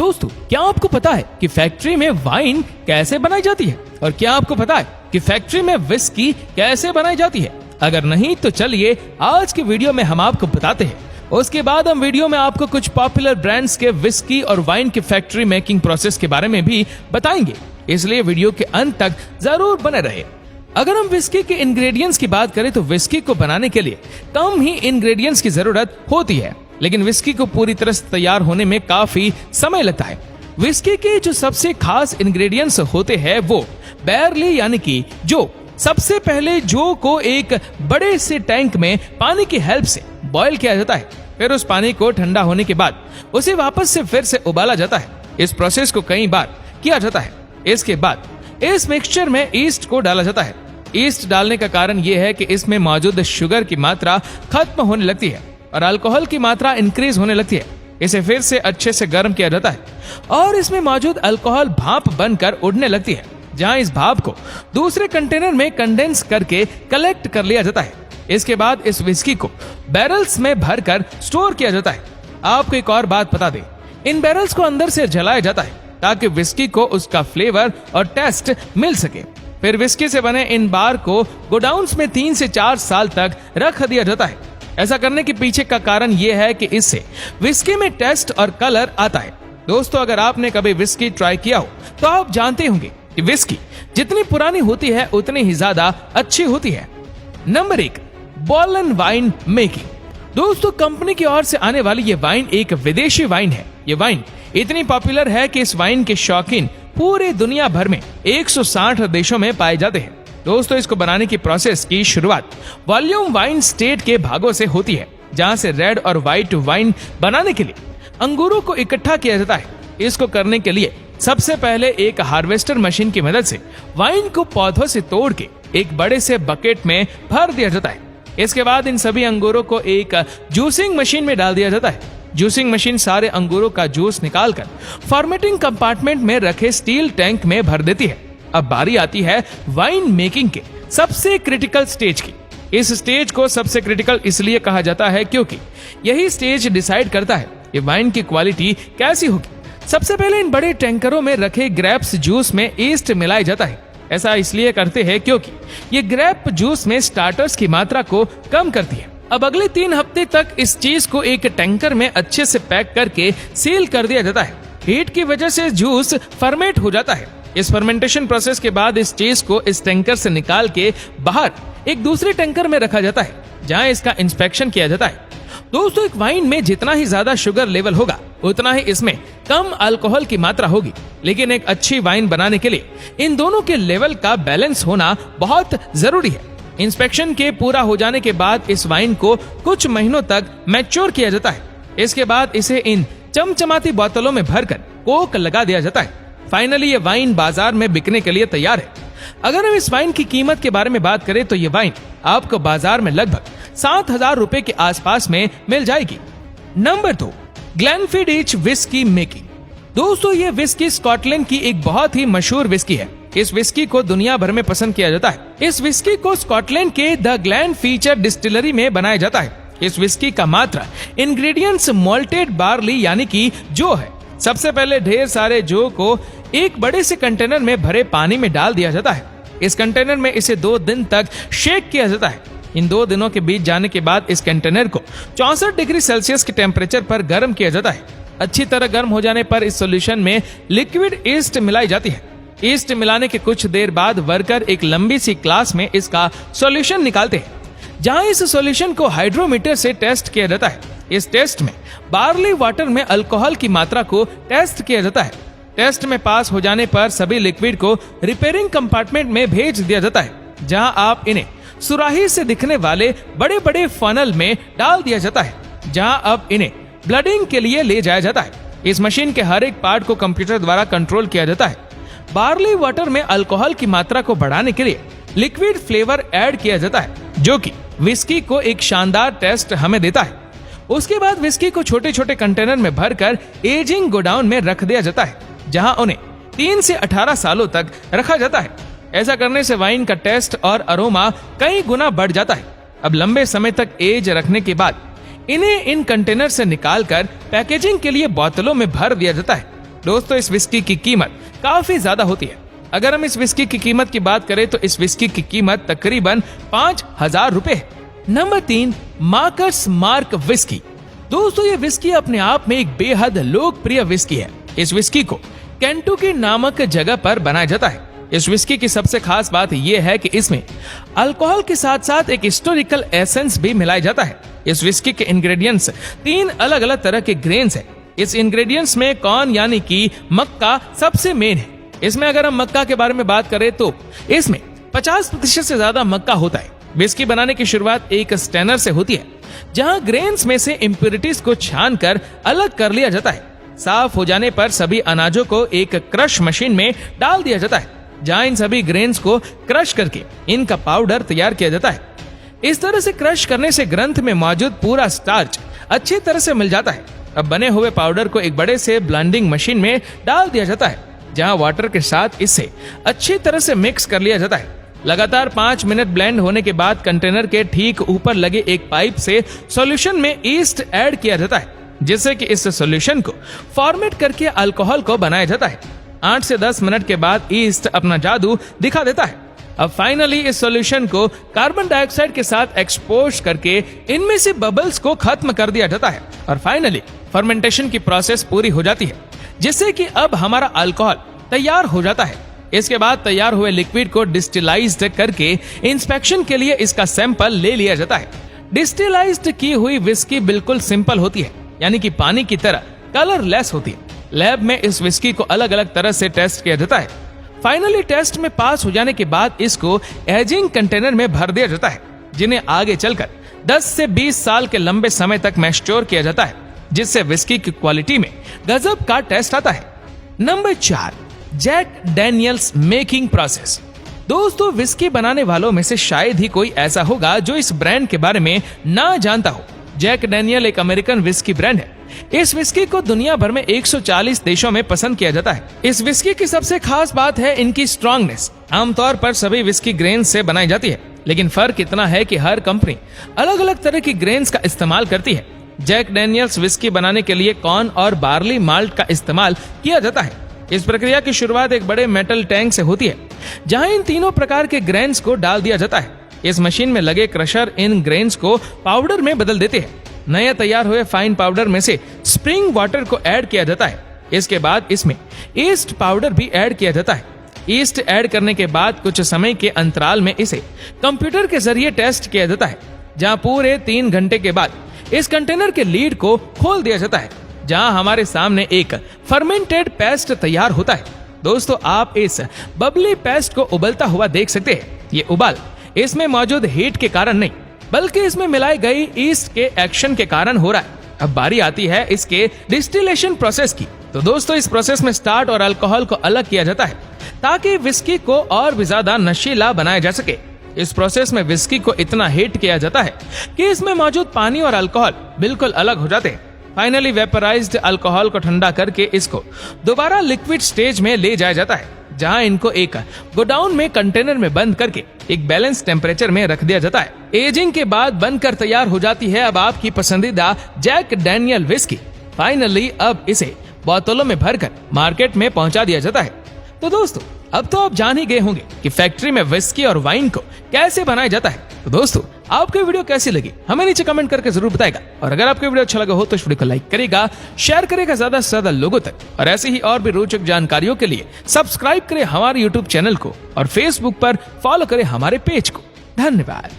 दोस्तों, क्या आपको पता है कि फैक्ट्री में वाइन कैसे बनाई जाती है? और क्या आपको पता है कि फैक्ट्री में विस्की कैसे बनाई जाती है? अगर नहीं तो चलिए आज की वीडियो में हम आपको बताते हैं। उसके बाद हम वीडियो में आपको कुछ पॉपुलर ब्रांड्स के विस्की और वाइन की फैक्ट्री मेकिंग प्रोसेस के बारे में भी बताएंगे, इसलिए वीडियो के अंत तक जरूर बने रहे। अगर हम विस्की के इंग्रेडिएंट्स की बात करें तो विस्की को बनाने के लिए कम ही इंग्रेडिएंट्स की जरूरत होती है, लेकिन विस्की को पूरी तरह से तैयार होने में काफी समय लगता है। विस्की के जो सबसे खास इंग्रेडिएंट्स होते हैं वो बैरली यानी कि जो सबसे पहले जो को एक बड़े से टैंक में पानी की हेल्प से बॉयल किया जाता है, फिर उस पानी को ठंडा होने के बाद उसे वापस से फिर से उबाला जाता है। इस प्रोसेस को कई बार किया जाता है। इसके बाद इस मिक्सचर में ईस्ट को डाला जाता है। ईस्ट डालने का कारण यह है कि इसमें मौजूद शुगर की मात्रा खत्म होने लगती है और अल्कोहल की मात्रा इंक्रीज होने लगती है। इसे फिर से अच्छे से गर्म किया जाता है और इसमें मौजूद अल्कोहल भाप बनकर उड़ने लगती है, जहां इस भाप को दूसरे कंटेनर में कंडेंस करके कलेक्ट कर लिया जाता है। इसके बाद इस विस्की को बैरल्स में भरकर स्टोर किया जाता है। आपको एक और बात बता दें, इन बैरल्स को अंदर से जलाया जाता है ताकि विस्की को उसका फ्लेवर और टेस्ट मिल सके। फिर विस्की से बने इन बार को गोडाउन्स में 3 से 4 साल तक रख दिया जाता है। ऐसा करने के पीछे का कारण यह है कि इससे विस्की में टेस्ट और कलर आता है। दोस्तों, अगर आपने कभी विस्की ट्राई किया हो तो आप जानते होंगे कि विस्की जितनी पुरानी होती है उतनी ही ज्यादा अच्छी होती है। नंबर 1, बोलन वाइन मेकिंग। दोस्तों, कंपनी की ओर से आने वाली ये वाइन एक विदेशी वाइन है। ये वाइन इतनी पॉपुलर है कि इस वाइन के शौकीन पूरे दुनिया भर में 160 देशों में पाए जाते हैं। दोस्तों, इसको बनाने की प्रोसेस की शुरुआत वॉल्यूम वाइन स्टेट के भागों से होती है, जहां से रेड और व्हाइट वाइन बनाने के लिए अंगूरों को इकट्ठा किया जाता है। इसको करने के लिए सबसे पहले एक हार्वेस्टर मशीन की मदद से वाइन को पौधों से तोड़ के एक बड़े से बकेट में भर दिया जाता है। इसके बाद इन सभी अंगूरों को एक जूसिंग मशीन में डाल दिया जाता है। जूसिंग मशीन सारे अंगूरों का जूस निकालकर फॉर्मेटिंग कंपार्टमेंट में रखे स्टील टैंक में भर देती है। अब बारी आती है वाइन मेकिंग के सबसे क्रिटिकल स्टेज की। इस स्टेज को सबसे क्रिटिकल इसलिए कहा जाता है क्योंकि यही स्टेज डिसाइड करता है ये वाइन की क्वालिटी कैसी होगी। सबसे पहले इन बड़े टैंकरों में रखे ग्रेप्स जूस में ईस्ट मिलाया जाता है। ऐसा इसलिए करते हैं क्योंकि ये ग्रेप जूस में स्टार्टर्स की मात्रा को कम करती है। अब अगले 3 हफ्ते तक इस चीज को एक टैंकर में अच्छे से पैक करके सील कर दिया जाता है। हीट की वजह से जूस फर्मेंट हो जाता है। इस फर्मेंटेशन प्रोसेस के बाद इस चीज को इस टैंकर से निकाल के बाहर एक दूसरे टैंकर में रखा जाता है, जहां इसका इंस्पेक्शन किया जाता है। दोस्तों, एक वाइन में जितना ही ज्यादा शुगर लेवल होगा उतना ही इसमें कम अल्कोहल की मात्रा होगी, लेकिन एक अच्छी वाइन बनाने के लिए इन दोनों के लेवल का बैलेंस होना बहुत जरूरी है। इंस्पेक्शन के पूरा हो जाने के बाद इस वाइन को कुछ महीनों तक मैच्योर किया जाता है। इसके बाद इसे इन चमचमाती बोतलों में भरकर कोक लगा दिया जाता है। फाइनली ये वाइन बाजार में बिकने के लिए तैयार है। अगर हम इस वाइन की कीमत के बारे में बात करें तो ये वाइन आपको बाजार में लगभग 7,000 रुपए के आसपास में मिल जाएगी। Number 2, Glenfiddich whisky making. दोस्तों, ये विस्की स्कॉटलैंड की एक बहुत ही मशहूर विस्की है। इस विस्की को दुनिया भर में पसंद किया जाता है। इस विस्की को स्कॉटलैंड के द ग्लेनफिचर डिस्टिलरी में बनाया जाता है। इस विस्की का मात्रा इंग्रेडिएंट्स मोल्टेड बार्ली यानी कि जो है। सबसे पहले ढेर सारे जो को एक बड़े से कंटेनर में भरे पानी में डाल दिया जाता है। इस कंटेनर में इसे 2 दिन तक शेक किया जाता है। इन 2 दिनों के बीत जाने के बाद इस कंटेनर को 64 डिग्री सेल्सियस के टेम्परेचर पर गर्म किया जाता है। अच्छी तरह गर्म हो जाने पर इस सॉल्यूशन में लिक्विड ईस्ट मिलाई जाती है। ईस्ट मिलाने के कुछ देर बाद वर्कर एक लंबी सी क्लास में इसका सॉल्यूशन निकालते हैं, जहां इस सॉल्यूशन को हाइड्रोमीटर से टेस्ट किया जाता है। इस टेस्ट में बार्ली वाटर में अल्कोहल की मात्रा को टेस्ट किया जाता है। टेस्ट में पास हो जाने पर सभी लिक्विड को रिपेयरिंग कंपार्टमेंट में भेज दिया जाता है, जहां आप इन्हें सुराही से दिखने वाले बड़े बड़े फनल में डाल दिया जाता है, जहां अब इन्हें ब्लडिंग के लिए ले जाया जाता है। इस मशीन के हर एक पार्ट को कंप्यूटर द्वारा कंट्रोल किया जाता है। बार्ली वाटर में अल्कोहल की मात्रा को बढ़ाने के लिए लिक्विड फ्लेवर ऐड किया जाता है, जो कि विस्की को एक शानदार टेस्ट हमें देता है। उसके बाद विस्की को छोटे छोटे कंटेनर में भरकर एजिंग गोडाउन में रख दिया जाता है, जहां उन्हें 3 से 18 सालों तक रखा जाता है। ऐसा करने से वाइन का टेस्ट और अरोमा कई गुना बढ़ जाता है। अब लंबे समय तक एज रखने के बाद इन्हें इन कंटेनर से निकालकर पैकेजिंग के लिए बोतलों में भर दिया जाता है। दोस्तों इस विस्की की कीमत काफी ज्यादा होती है। अगर हम इस विस्की की कीमत की बात करें तो इस विस्की की कीमत तकरीबन 5,000 रुपए है। Number 3, Marcus mark whisky. दोस्तों ये विस्की अपने आप में एक बेहद लोकप्रिय विस्की है। इस विस्की को केंटुकी नामक जगह पर बनाया जाता है। इस विस्की की सबसे खास बात यह है कि इसमें अल्कोहल के साथ साथ एक हिस्टोरिकल एसेंस भी मिलाया जाता है। इस विस्की के इंग्रेडिएंट्स 3 अलग अलग तरह के ग्रेन्स है। इस इंग्रेडिएंट्स में कॉर्न यानी कि मक्का सबसे मेन है। इसमें अगर हम मक्का के बारे में बात करें तो इसमें 50% से ज्यादा मक्का होता है। विस्की बनाने की शुरुआत एक स्टैनर से होती है, जहां ग्रेन्स में से इम्प्योरिटीज को छान कर अलग कर लिया जाता है। साफ हो जाने पर सभी अनाजों को एक क्रश मशीन में डाल दिया जाता है, जहां इन सभी ग्रेन्स को क्रश करके इनका पाउडर तैयार किया जाता है। इस तरह से क्रश करने से ग्रंथ में मौजूद पूरा स्टार्च अच्छी तरह से मिल जाता है। अब बने हुए पाउडर को एक बड़े से ब्लेंडिंग मशीन में डाल दिया जाता है, जहां वाटर के साथ इसे अच्छी तरह से मिक्स कर लिया जाता है। लगातार 5 मिनट ब्लेंड होने के बाद कंटेनर के ठीक ऊपर लगे एक पाइप से सॉल्यूशन में ईस्ट ऐड किया जाता है, जिससे कि इस सॉल्यूशन को फॉर्मेट करके अल्कोहल को बनाया जाता है। 8 से 10 मिनट के बाद ईस्ट अपना जादू दिखा देता है। अब फाइनली इस सॉल्यूशन को कार्बन डाइऑक्साइड के साथ एक्सपोज करके इनमें से बबल्स को खत्म कर दिया जाता है और फाइनली फर्मेंटेशन की प्रोसेस पूरी हो जाती है, जिससे कि अब हमारा अल्कोहल तैयार हो जाता है। इसके बाद तैयार हुए लिक्विड को डिस्टिलाइज्ड करके इंस्पेक्शन के लिए इसका सैंपल ले लिया जाता है। डिस्टिलाइज्ड की हुई विस्की बिल्कुल सिंपल होती है, यानी कि पानी की तरह कलरलेस होती है। लैब में इस विस्की को अलग अलग तरह से टेस्ट किया जाता है। फाइनली टेस्ट में पास हो जाने के बाद इसको एजिंग कंटेनर में भर दिया जाता है, जिन्हें आगे चलकर 10 से 20 साल के लंबे समय तक मैच्योर किया जाता है, जिससे विस्की की क्वालिटी में गजब का टेस्ट आता है। Number 4, Jack Daniel's making process. दोस्तों विस्की बनाने वालों में से शायद ही कोई ऐसा होगा जो इस ब्रांड के बारे में ना जानता हो। जैक डैनियल एक अमेरिकन विस्की ब्रांड है। इस विस्की को दुनिया भर में 140 देशों में पसंद किया जाता है। इस विस्की की सबसे खास बात है इनकी स्ट्रॉन्गनेस। आमतौर पर सभी विस्की ग्रेन्स से बनाई जाती है, लेकिन फर्क इतना है कि हर कंपनी अलग अलग तरह की ग्रेन्स का इस्तेमाल करती है। जैक डैनियल्स विस्की बनाने के लिए कॉर्न और बार्ली माल्ट का इस्तेमाल किया जाता है। इस प्रक्रिया की शुरुआत एक बड़े मेटल टैंक से होती है, जहां इन तीनों प्रकार के ग्रेन्स को डाल दिया जाता है। इस मशीन में लगे क्रशर इन ग्रेन्स को पाउडर में बदल देते हैं। नए तैयार हुए फाइन पाउडर में से स्प्रिंग वाटर को ऐड किया जाता है। इसके बाद इसमें ईस्ट पाउडर भी ऐड किया जाता है। ईस्ट ऐड करने के बाद कुछ समय के अंतराल में इसे कंप्यूटर के जरिए टेस्ट किया जाता है, जहां पूरे 3 घंटे के बाद इस कंटेनर के लीड को खोल दिया जाता है, जहां हमारे सामने एक फर्मेंटेड पेस्ट तैयार होता है। दोस्तों आप इस बबली पेस्ट को उबलता हुआ देख सकते हैं। ये उबाल इसमें मौजूद हीट के कारण नहीं, बल्कि इसमें मिलाई गई ईस्ट के एक्शन के कारण हो रहा है। अब बारी आती है इसके डिस्टिलेशन प्रोसेस की। तो दोस्तों इस प्रोसेस में स्टार्च और अल्कोहल को अलग किया जाता है, ताकि विस्की को और भी ज्यादा नशीला बनाया जा सके। इस प्रोसेस में विस्की को इतना हीट किया जाता है कि इसमें मौजूद पानी और अल्कोहल बिल्कुल अलग हो जाते हैं। फाइनली वेपराइज्ड अल्कोहल को ठंडा करके इसको दोबारा लिक्विड स्टेज में ले जाया जाता है, जहां इनको एक गोडाउन में कंटेनर में बंद करके एक बैलेंस टेम्परेचर में रख दिया जाता है। एजिंग के बाद बनकर तैयार हो जाती है अब आपकी पसंदीदा जैक डैनियल विस्की। फाइनली अब इसे बोतलों में भरकर मार्केट में पहुंचा दिया जाता है। तो दोस्तों अब तो आप जान ही गए होंगे कि फैक्ट्री में विस्की और वाइन को कैसे बनाया जाता है। तो दोस्तों आपको वीडियो कैसी लगी हमें नीचे कमेंट करके जरूर बताएगा, और अगर आपको वीडियो अच्छा लगा हो तो इस वीडियो को लाइक करेगा, शेयर करेगा ज्यादा से ज्यादा लोगों तक, और ऐसे ही और भी रोचक जानकारियों के लिए सब्सक्राइब करें हमारे यूट्यूब चैनल को और फेसबुक पर फॉलो करें हमारे पेज को। धन्यवाद।